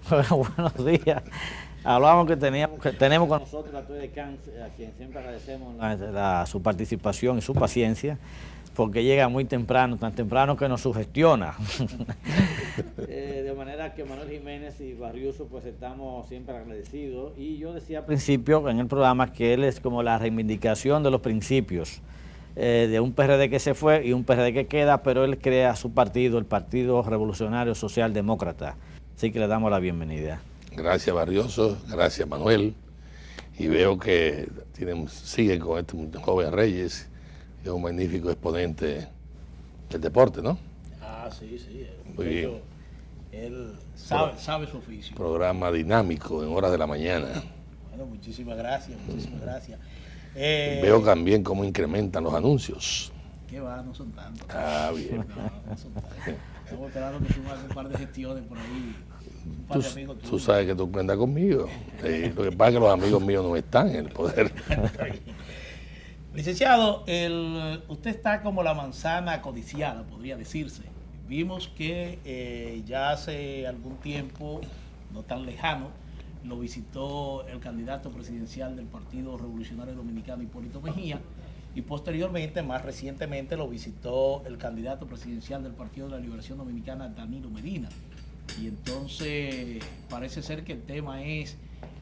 Bueno, buenos días. Hablábamos que tenemos con nosotros a Toy de Cans, a quien siempre agradecemos su participación y su paciencia, porque llega muy temprano, tan temprano que nos sugestiona. De manera que Manuel Jiménez y Barriuso pues estamos siempre agradecidos. Y yo decía al principio en el programa que él es como la reivindicación de los principios de un PRD que se fue y un PRD que queda, pero él crea su partido, el Partido Revolucionario Social Demócrata. Así que le damos la bienvenida. Gracias, Barrioso, gracias, Manuel. Y veo que sigue con este joven Reyes, que es un magnífico exponente del deporte, ¿no? Ah, sí, sí. Muy bien. Él sabe su oficio. Programa dinámico en horas de la mañana. Bueno, muchísimas gracias, muchísimas gracias. Veo también cómo incrementan los anuncios. ¿Qué va? No son tantos. Ah, bien. No son tantos. Estamos esperando que suban un par de gestiones por ahí. Un par de amigos tuyos. Tú sabes que tú cuentas conmigo. Lo que pasa es que los amigos míos no están en el poder. Licenciado, usted está como la manzana codiciada, podría decirse. Vimos que ya hace algún tiempo, no tan lejano, lo visitó el candidato presidencial del Partido Revolucionario Dominicano, Hipólito Mejía, y posteriormente, más recientemente, lo visitó el candidato presidencial del Partido de la Liberación Dominicana, Danilo Medina. Y entonces parece ser que el tema es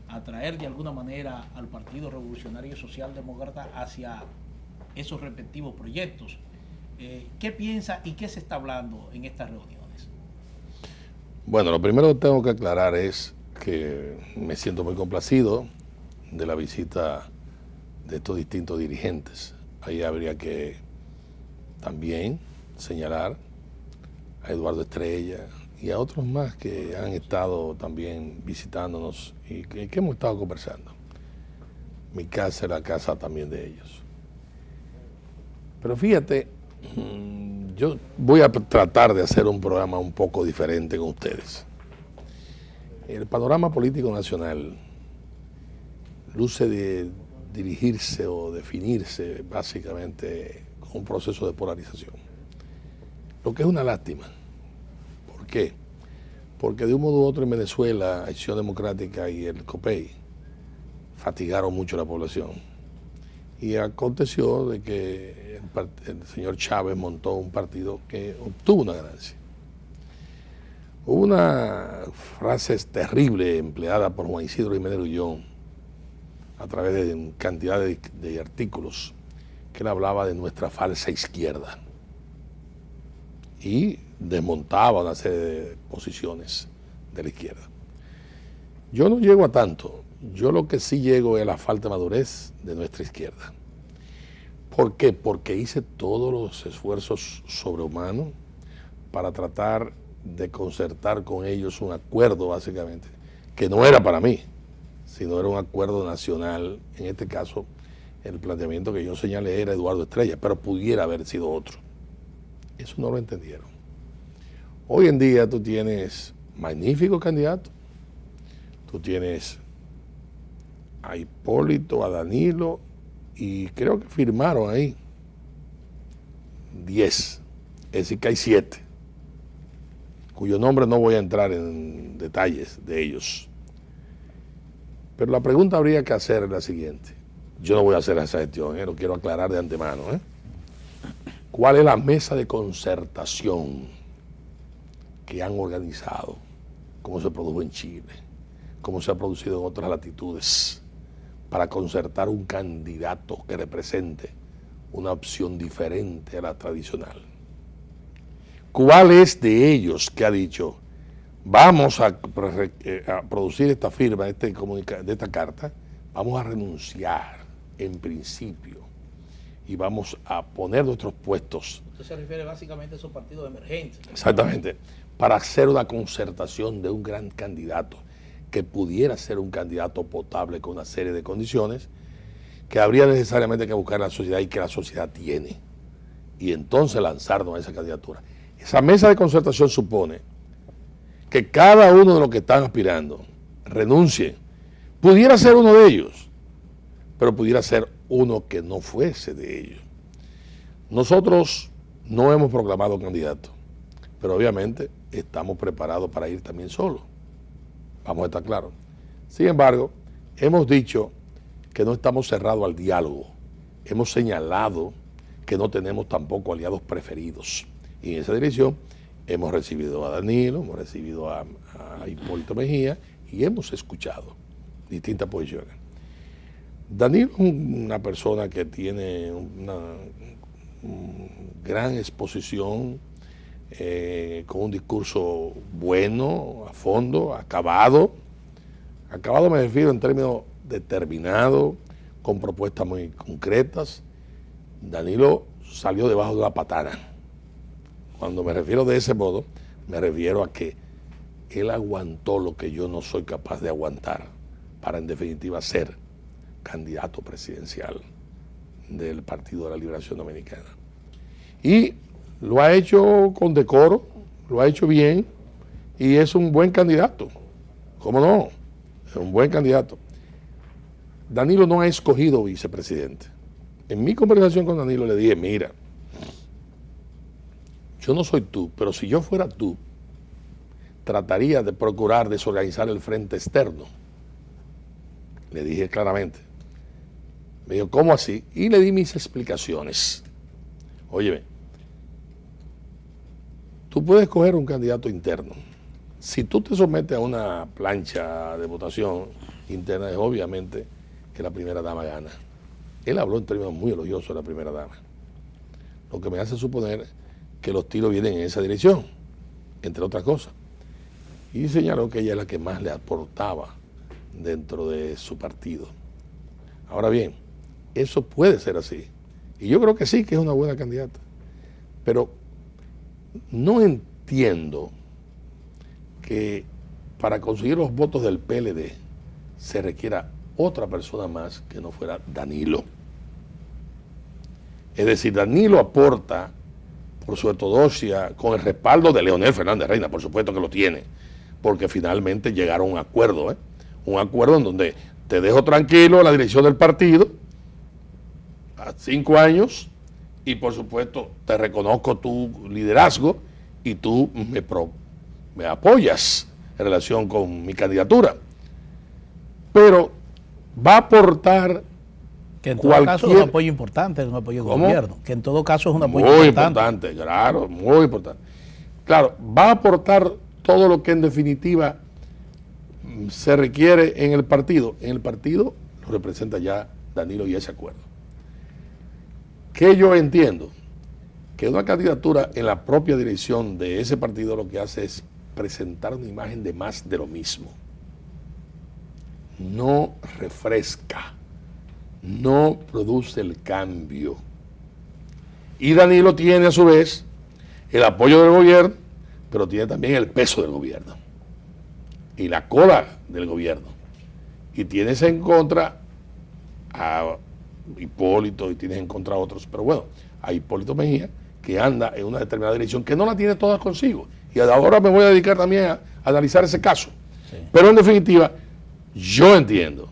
atraer de alguna manera al Partido Revolucionario Social Demócrata hacia esos respectivos proyectos. ¿Qué piensa y qué se está hablando en estas reuniones? Bueno, lo primero que tengo que aclarar es que me siento muy complacido de la visita de estos distintos dirigentes. Ahí habría que también señalar a Eduardo Estrella y a otros más que han estado también visitándonos y que hemos estado conversando. Mi casa es la casa también de ellos. Pero fíjate, yo voy a tratar de hacer un programa un poco diferente con ustedes. El panorama político nacional luce de dirigirse o definirse básicamente con un proceso de polarización. Lo que es una lástima. ¿Por qué? Porque de un modo u otro en Venezuela, Acción Democrática y el COPEI fatigaron mucho a la población. Y aconteció de que el señor Chávez montó un partido que obtuvo una ganancia. Hubo una frase terrible empleada por Juan Isidro Jiménez Grullón a través de cantidad de artículos que él hablaba de nuestra falsa izquierda y desmontaba una serie de posiciones de la izquierda. Yo no llego a tanto. Yo lo que sí llego es a la falta de madurez de nuestra izquierda. ¿Por qué? Porque hice todos los esfuerzos sobrehumanos para tratar de concertar con ellos un acuerdo, básicamente, que no era para mí, sino era un acuerdo nacional. En este caso, el planteamiento que yo señalé era Eduardo Estrella, pero pudiera haber sido otro. Eso no lo entendieron. Hoy en día tú tienes magníficos candidatos. Tú tienes a Hipólito, a Danilo, y creo que firmaron ahí 10, es decir que hay 7, cuyo nombre no voy a entrar en detalles de ellos. Pero la pregunta habría que hacer es la siguiente. Yo no voy a hacer esa gestión, lo quiero aclarar de antemano. ¿Cuál es la mesa de concertación que han organizado? ¿Cómo se produjo en Chile? ¿Cómo se ha producido en otras latitudes? Para concertar un candidato que represente una opción diferente a la tradicional. ¿Cuál es de ellos que ha dicho, vamos a producir esta firma, de esta carta, vamos a renunciar en principio y vamos a poner nuestros puestos? Usted se refiere básicamente a esos partidos de emergencia. Exactamente, para hacer una concertación de un gran candidato que pudiera ser un candidato potable con una serie de condiciones que habría necesariamente que buscar la sociedad y que la sociedad tiene, y entonces lanzarnos a esa candidatura. Esa mesa de concertación supone que cada uno de los que están aspirando renuncie. Pudiera ser uno de ellos, pero pudiera ser uno que no fuese de ellos. Nosotros no hemos proclamado candidato, pero obviamente estamos preparados para ir también solos. Vamos a estar claros. Sin embargo, hemos dicho que no estamos cerrados al diálogo. Hemos señalado que no tenemos tampoco aliados preferidos. Y en esa dirección hemos recibido a Danilo, hemos recibido a Hipólito Mejía y hemos escuchado distintas posiciones. Danilo es una persona que tiene una gran exposición, con un discurso bueno, a fondo, acabado. Acabado me refiero en términos determinados, con propuestas muy concretas. Danilo salió debajo de una patana. Cuando me refiero de ese modo, me refiero a que él aguantó lo que yo no soy capaz de aguantar para en definitiva ser candidato presidencial del Partido de la Liberación Dominicana. Y lo ha hecho con decoro, lo ha hecho bien y es un buen candidato. ¿Cómo no? Es un buen candidato. Danilo no ha escogido vicepresidente. En mi conversación con Danilo le dije, mira, yo no soy tú, pero si yo fuera tú, trataría de procurar desorganizar el frente externo. Le dije claramente. Me dijo, ¿cómo así? Y le di mis explicaciones. Óyeme, tú puedes coger un candidato interno. Si tú te sometes a una plancha de votación interna, es obviamente que la primera dama gana. Él habló en términos muy elogiosos de la primera dama. Lo que me hace suponer que los tiros vienen en esa dirección, entre otras cosas. Y señaló que ella es la que más le aportaba dentro de su partido. Ahora bien, eso puede ser así. Y yo creo que sí, que es una buena candidata. Pero no entiendo que para conseguir los votos del PLD se requiera otra persona más que no fuera Danilo. Es decir, Danilo aporta por su ortodoxia, con el respaldo de Leonel Fernández Reina, por supuesto que lo tiene, porque finalmente llegaron a un acuerdo, un acuerdo en donde te dejo tranquilo en la dirección del partido a 5 años y por supuesto te reconozco tu liderazgo y tú me apoyas en relación con mi candidatura. Pero va a aportar que en todo caso es un apoyo importante, es un apoyo del gobierno. Que en todo caso es un apoyo muy importante. Claro, muy importante. Claro, va a aportar todo lo que en definitiva se requiere en el partido. En el partido lo representa ya Danilo y ese acuerdo. Que yo entiendo que una candidatura en la propia dirección de ese partido lo que hace es presentar una imagen de más de lo mismo. No refresca, no produce el cambio. Y Danilo tiene a su vez el apoyo del gobierno, pero tiene también el peso del gobierno y la cola del gobierno. Y tienes en contra a Hipólito y tienes en contra a otros, pero bueno, a Hipólito Mejía, que anda en una determinada dirección, que no la tiene todas consigo. Y ahora me voy a dedicar también a analizar ese caso. Sí. Pero en definitiva, yo entiendo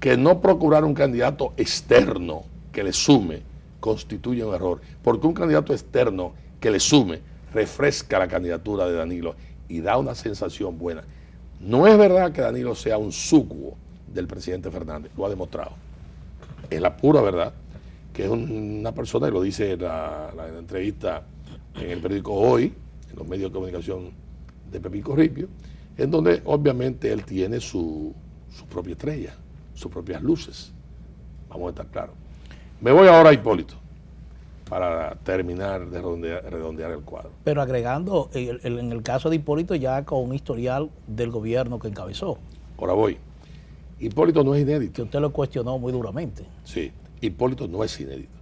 que no procurar un candidato externo que le sume constituye un error, porque un candidato externo que le sume refresca la candidatura de Danilo y da una sensación buena. No es verdad que Danilo sea un súcubo del presidente Fernández, lo ha demostrado. Es la pura verdad, que es una persona, y lo dice la entrevista en el periódico Hoy, en los medios de comunicación de Pepín Corripio, en donde obviamente él tiene su propia estrella, sus propias luces. Vamos a estar claros. Me voy ahora a Hipólito para terminar de redondear el cuadro. Pero agregando, en el caso de Hipólito ya con un historial del gobierno que encabezó. Ahora voy. Hipólito no es inédito. Que usted lo cuestionó muy duramente. Sí, Hipólito no es inédito.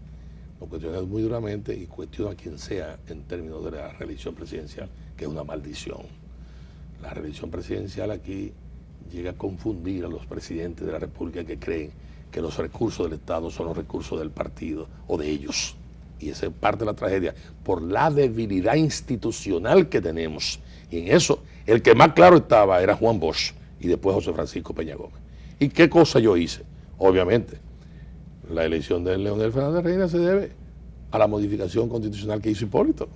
Lo cuestiona muy duramente y cuestiona a quien sea en términos de la reelección presidencial, que es una maldición. La reelección presidencial aquí llega a confundir a los presidentes de la República que creen que los recursos del Estado son los recursos del partido o de ellos. Y esa es parte de la tragedia, por la debilidad institucional que tenemos. Y en eso, el que más claro estaba era Juan Bosch y después José Francisco Peña Gómez. ¿Y qué cosa yo hice? Obviamente, la elección de Leonel Fernández Reina se debe a la modificación constitucional que hizo Hipólito.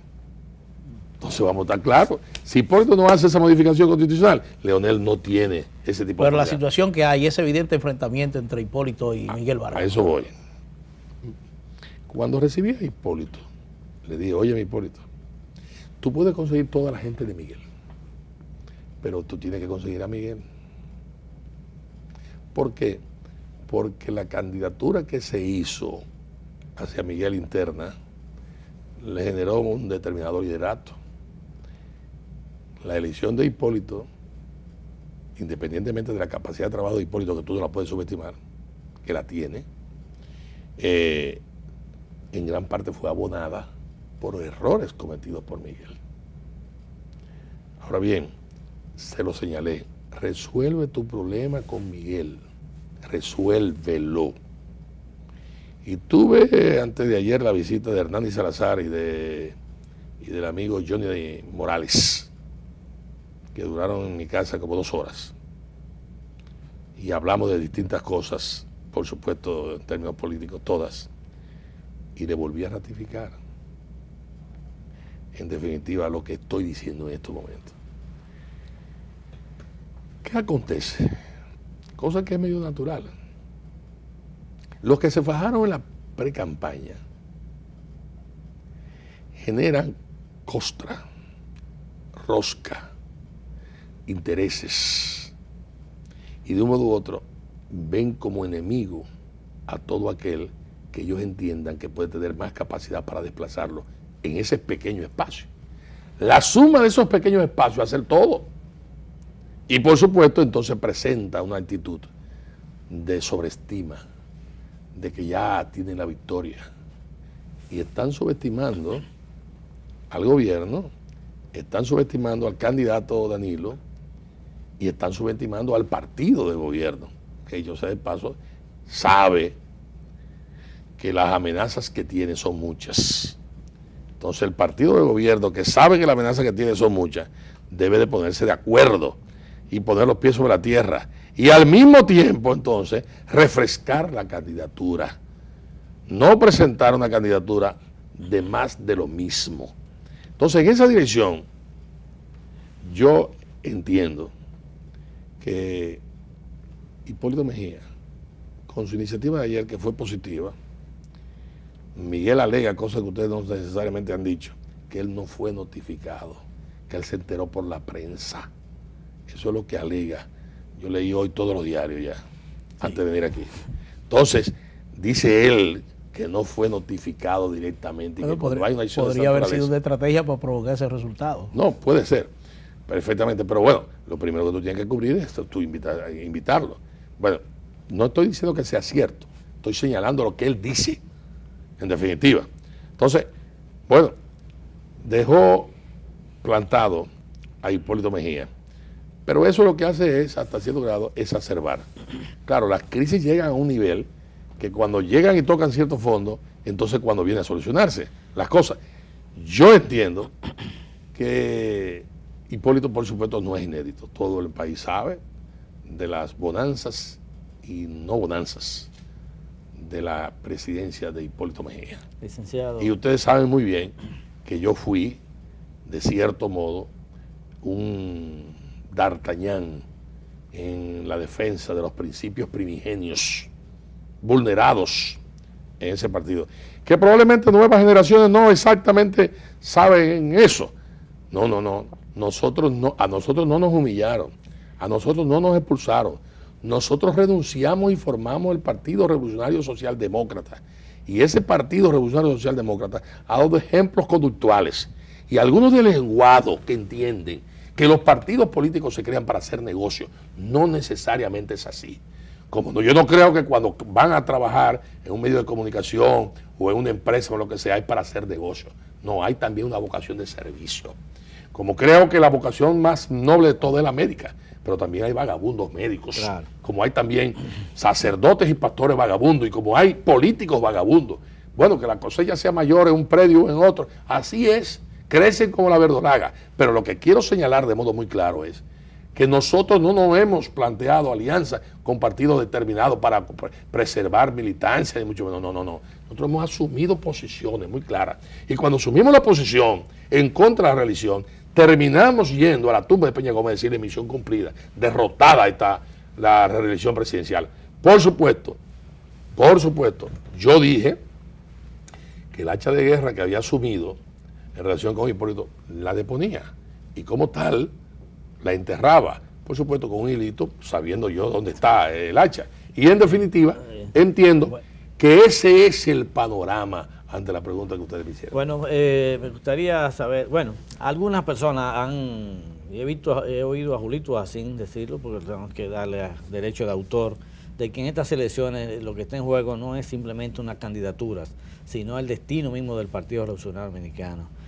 Entonces vamos a estar claros. Si Hipólito no hace esa modificación constitucional, Leonel no tiene ese tipo de Pero la oportunidad. situación que hay, ese evidente enfrentamiento entre Hipólito y Miguel Vargas. A eso voy. Cuando recibí a Hipólito, le dije, oye, mi Hipólito, tú puedes conseguir toda la gente de Miguel, pero tú tienes que conseguir a Miguel. ¿Por qué? Porque la candidatura que se hizo hacia Miguel interna le generó un determinado liderato. La elección de Hipólito, independientemente de la capacidad de trabajo de Hipólito, que tú no la puedes subestimar, que la tiene, en gran parte fue abonada por errores cometidos por Miguel. Ahora bien, se lo señalé, resuelve tu problema con Miguel, resuélvelo. Y tuve antes de ayer la visita de Hernández Salazar y del amigo Johnny Morales, que duraron en mi casa como 2 horas. Y hablamos de distintas cosas, por supuesto, en términos políticos, todas. Y le volví a ratificar, en definitiva, lo que estoy diciendo en estos momentos. ¿Qué acontece? Cosa que es medio natural. Los que se fajaron en la pre-campaña generan costra, rosca, intereses, y de un modo u otro ven como enemigo a todo aquel que ellos entiendan que puede tener más capacidad para desplazarlo en ese pequeño espacio. La suma de esos pequeños espacios hace el todo. Y por supuesto entonces presenta una actitud de sobreestima, de que ya tienen la victoria. Y están subestimando al gobierno, están subestimando al candidato Danilo y están subestimando al partido de gobierno, que yo sé de paso, sabe que las amenazas que tiene son muchas. Entonces el partido de gobierno, que sabe que las amenazas que tiene son muchas, debe de ponerse de acuerdo y poner los pies sobre la tierra. Y al mismo tiempo, entonces, refrescar la candidatura. No presentar una candidatura de más de lo mismo. Entonces, en esa dirección, yo entiendo que Hipólito Mejía, con su iniciativa de ayer, que fue positiva, Miguel alega cosas que ustedes no necesariamente han dicho, que él no fue notificado, que él se enteró por la prensa. Eso es lo que alega. Yo leí hoy todos los diarios ya, antes de venir aquí. Entonces, dice él que no fue notificado directamente. Bueno, que podría haber sido una estrategia para provocar ese resultado. No, puede ser, perfectamente. Pero bueno, lo primero que tú tienes que cubrir es tú invitarlo. Bueno, no estoy diciendo que sea cierto, estoy señalando lo que él dice, en definitiva. Entonces, bueno, dejó plantado a Hipólito Mejía. Pero eso lo que hace es, hasta cierto grado, exacerbar. Claro, las crisis llegan a un nivel que cuando llegan y tocan ciertos fondos, entonces cuando viene a solucionarse las cosas. Yo entiendo que Hipólito, por supuesto, no es inédito. Todo el país sabe de las bonanzas y no bonanzas de la presidencia de Hipólito Mejía. Licenciado. Y ustedes saben muy bien que yo fui, de cierto modo, un D'Artagnan en la defensa de los principios primigenios vulnerados en ese partido, que probablemente nuevas generaciones no exactamente saben eso. No, a nosotros no nos humillaron, a nosotros no nos expulsaron, nosotros renunciamos y formamos el Partido Revolucionario Socialdemócrata, y ese Partido Revolucionario Socialdemócrata ha dado ejemplos conductuales y algunos de lenguado que entienden que los partidos políticos se crean para hacer negocio. No necesariamente es así. Yo no creo que cuando van a trabajar en un medio de comunicación o en una empresa o lo que sea, hay para hacer negocio. No, hay también una vocación de servicio. Como creo que la vocación más noble de toda es la médica, pero también hay vagabundos médicos. Claro. Como hay también sacerdotes y pastores vagabundos, y como hay políticos vagabundos. Bueno, que la cosecha sea mayor en un predio o en otro. Así es. Crecen como la verdolaga. Pero lo que quiero señalar de modo muy claro es que nosotros no nos hemos planteado alianza con partidos determinados para preservar militancia, ni mucho menos. No. Nosotros hemos asumido posiciones muy claras. Y cuando asumimos la posición en contra de la reelección, terminamos yendo a la tumba de Peña Gómez a decirle misión cumplida, derrotada está la reelección presidencial. Por supuesto, yo dije que el hacha de guerra que había asumido en relación con Hipólito la deponía y como tal la enterraba, por supuesto con un hilito, sabiendo yo dónde está el hacha. Y en definitiva, entiendo que ese es el panorama ante la pregunta que ustedes me hicieron. Bueno, me gustaría saber, bueno, algunas personas he oído a Julito Asín decirlo, porque tenemos que darle derecho de autor, de que en estas elecciones lo que está en juego no es simplemente unas candidaturas, sino el destino mismo del Partido Revolucionario Dominicano.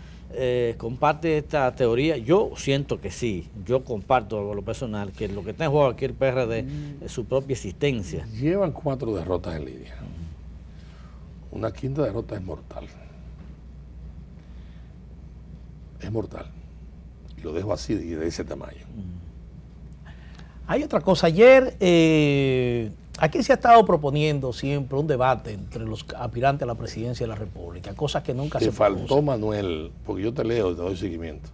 ¿Comparte esta teoría? Yo siento que sí, yo comparto lo personal, que lo que está en juego aquí el PRD es su propia existencia. Llevan 4 derrotas en línea. Una quinta derrota es mortal. Es mortal. Y lo dejo así, de ese tamaño. Hay otra cosa. Ayer, aquí se ha estado proponiendo siempre un debate entre los aspirantes a la presidencia de la República, cosas que nunca se faltó, producen. Manuel, porque yo te leo y te doy seguimiento,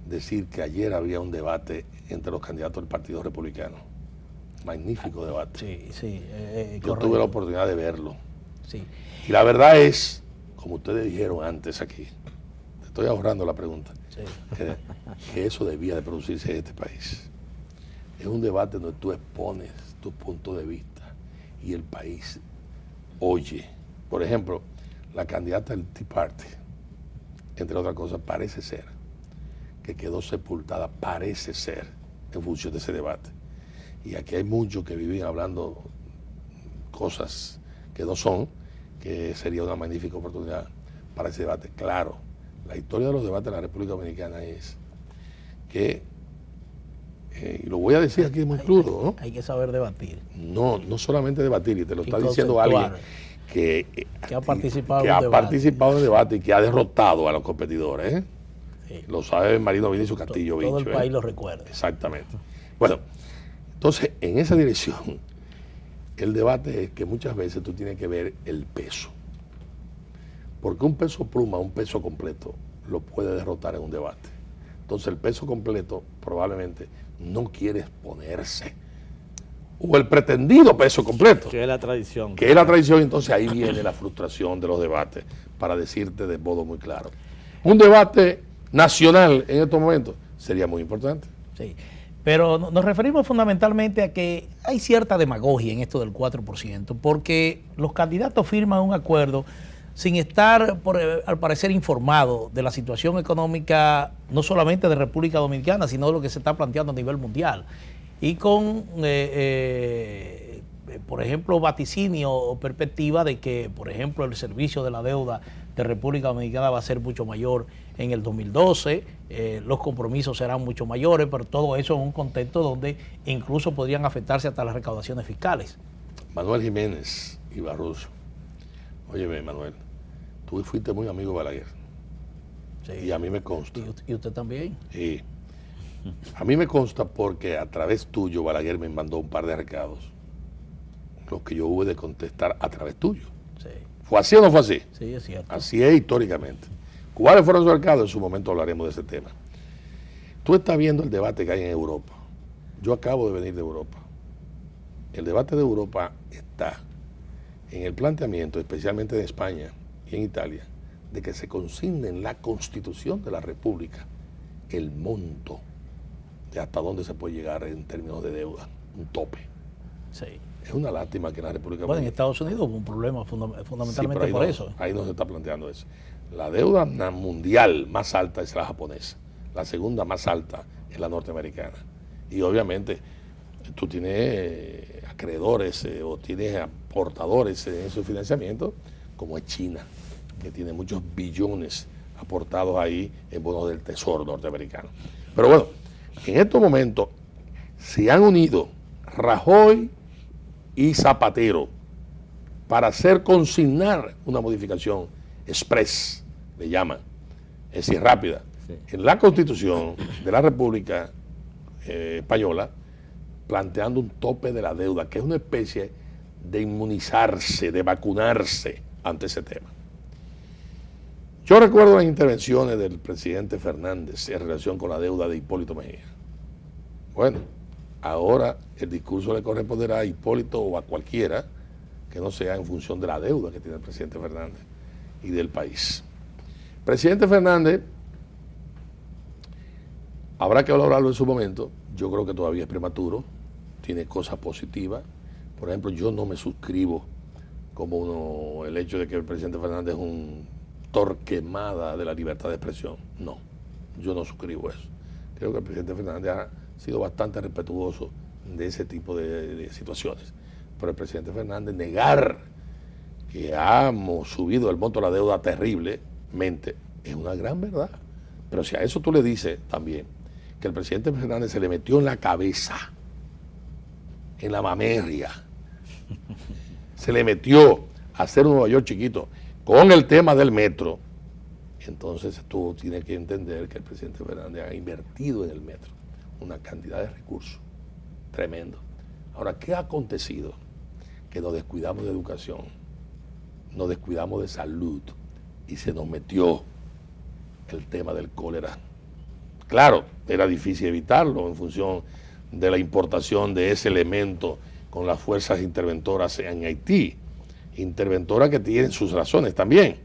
decir que ayer había un debate entre los candidatos del Partido Republicano. Magnífico debate. Sí. Yo tuve la oportunidad de verlo. Sí. Y la verdad es, como ustedes dijeron antes aquí, te estoy ahorrando la pregunta, que eso debía de producirse en este país. Es un debate donde tú expones tu punto de vista y el país oye. Por ejemplo, la candidata del Tea Party, entre otras cosas, parece ser que quedó sepultada, parece ser, en función de ese debate. Y aquí hay muchos que viven hablando cosas que no son, que sería una magnífica oportunidad para ese debate. Claro, la historia de los debates de la República Dominicana es que, y lo voy a decir aquí muy crudo, ¿no? Hay que saber debatir. No solamente debatir, y te lo está diciendo alguien que ha participado, en el debate y que ha derrotado a los competidores, ¿eh? Sí. Lo sabe Marino Vinicio Castillo Bicho. Todo el país lo recuerda. Exactamente. Bueno, entonces, en esa dirección, el debate es que muchas veces tú tienes que ver el peso. Porque un peso pluma, un peso completo, lo puede derrotar en un debate. Entonces, el peso completo probablemente no quiere exponerse. O el pretendido peso completo. Que es la tradición. Que es la tradición, entonces ahí viene la frustración de los debates, para decirte de modo muy claro. Un debate nacional en estos momentos sería muy importante. Sí, pero nos referimos fundamentalmente a que hay cierta demagogia en esto del 4%, porque los candidatos firman un acuerdo sin estar, al parecer, informados de la situación económica, no solamente de República Dominicana, sino de lo que se está planteando a nivel mundial. Y con, por ejemplo, vaticinio o perspectiva de que, por ejemplo, el servicio de la deuda de República Dominicana va a ser mucho mayor en el 2012, los compromisos serán mucho mayores, pero todo eso en un contexto donde incluso podrían afectarse hasta las recaudaciones fiscales. Manuel Jiménez y Barroso. Óyeme, Manuel, tú fuiste muy amigo de Balaguer. Sí. Y a mí me consta. ¿Y usted también? Sí. A mí me consta porque a través tuyo Balaguer me mandó un par de recados, los que yo hubo de contestar a través tuyo. Sí. ¿Fue así o no fue así? Sí, es cierto. Así es históricamente. ¿Cuáles fueron esos recados? En su momento hablaremos de ese tema. Tú estás viendo el debate que hay en Europa. Yo acabo de venir de Europa. El debate de Europa está en el planteamiento, especialmente de España y en Italia, de que se consigne en la Constitución de la República el monto de hasta dónde se puede llegar en términos de deuda, un tope. Sí. Es una lástima que en la República... Bueno, en Estados Unidos hubo un problema fundamentalmente sí, por eso. Ahí no se está planteando eso. La deuda mundial más alta es la japonesa, la segunda más alta es la norteamericana. Y obviamente tú tienes acreedores o tienes aportadores en su financiamiento, como es China, que tiene muchos billones aportados ahí en bonos del Tesoro norteamericano. Pero bueno, en estos momentos se han unido Rajoy y Zapatero para hacer consignar una modificación express, le llaman, es decir, rápida, sí, en la Constitución de la República española, planteando un tope de la deuda, que es una especie de inmunizarse, de vacunarse ante ese tema. Yo recuerdo las intervenciones del presidente Fernández en relación con la deuda de Hipólito Mejía. Bueno, ahora el discurso le corresponderá a Hipólito o a cualquiera que no sea en función de la deuda que tiene el presidente Fernández y del país. Presidente Fernández, habrá que valorarlo en su momento. Yo creo que todavía es prematuro, tiene cosas positivas. Por ejemplo, yo no me suscribo como el hecho de que el presidente Fernández es un torquemada de la libertad de expresión. No, yo no suscribo eso. Creo que el presidente Fernández ha sido bastante respetuoso de ese tipo de situaciones. Pero el presidente Fernández negar que hemos subido el monto de la deuda terriblemente es una gran verdad. Pero si a eso tú le dices también que el presidente Fernández se le metió en la cabeza, en la mamerria, se le metió a hacer un Nueva York chiquito con el tema del metro, entonces tú tienes que entender que el presidente Fernández ha invertido en el metro una cantidad de recursos tremendo. Ahora, ¿qué ha acontecido? Que nos descuidamos de educación, nos descuidamos de salud y se nos metió el tema del cólera. Claro, era difícil evitarlo en función de la importación de ese elemento con las fuerzas interventoras en Haití, interventoras que tienen sus razones también,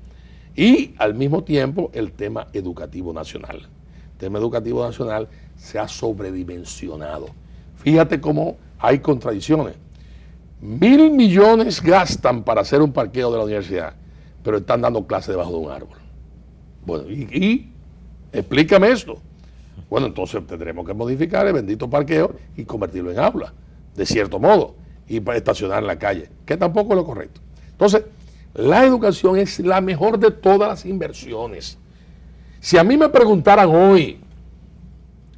y al mismo tiempo el tema educativo nacional. El tema educativo nacional se ha sobredimensionado. Fíjate cómo hay contradicciones. 1.000 millones gastan para hacer un parqueo de la universidad, pero están dando clases debajo de un árbol. Bueno, y explícame esto. Bueno, entonces tendremos que modificar el bendito parqueo y convertirlo en aula, de cierto modo, y para estacionar en la calle, que tampoco es lo correcto. Entonces, la educación es la mejor de todas las inversiones. Si a mí me preguntaran hoy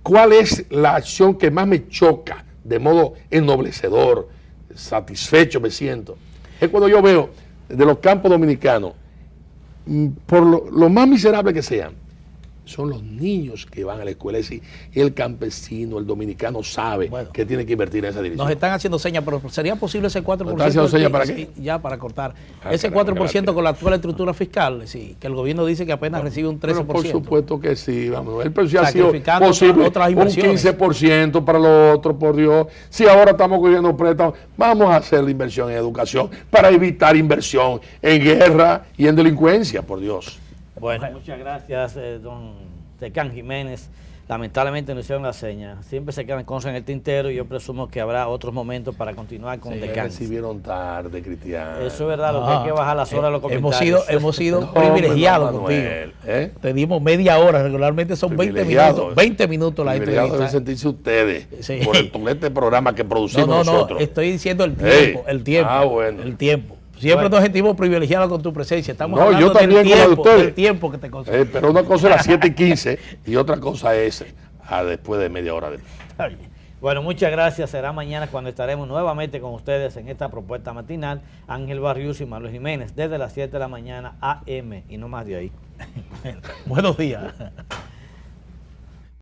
cuál es la acción que más me choca, de modo ennoblecedor, satisfecho me siento, es cuando yo veo de los campos dominicanos, por lo más miserable que sean, son los niños que van a la escuela. Y el campesino, el dominicano sabe que tiene que invertir en esa dirección. Nos están haciendo señas, pero ¿sería posible ese 4%? ¿Están haciendo señas para qué? Ya, para cortar. Ese 4% con la actual estructura fiscal, sí, que el gobierno dice que apenas recibe un 13%. Pero por supuesto que sí, vamos. Pero si ha sido Sacrificando posible otras un inversiones. 15% para lo otro, por Dios. Si ahora estamos cogiendo préstamos, vamos a hacer la inversión en educación para evitar inversión en guerra y en delincuencia, por Dios. Bueno, muchas gracias, don Tecán Jiménez. Lamentablemente no hicieron la seña. Siempre se quedan cosas en el tintero y yo presumo que habrá otros momentos para continuar con Tecán. Recibieron tarde, Cristiano. Eso es verdad, lo que hay que bajar las horas de los comentarios. Hemos sido privilegiados contigo. Te dimos media hora, regularmente son 20 minutos. 20 minutos la entrevista. Deben sentirse ustedes por este programa que producimos nosotros. No, estoy diciendo el tiempo, el tiempo. Bueno. El tiempo. Siempre nos sentimos privilegiados con tu presencia. Estamos hablando yo también del tiempo que te consume. Pero una cosa es las 7:15 y otra cosa es después de media hora. Bueno, muchas gracias. Será mañana cuando estaremos nuevamente con ustedes en esta propuesta matinal. Ángel Barrios y Manuel Jiménez, desde las 7 de la mañana AM y no más de ahí. Buenos días.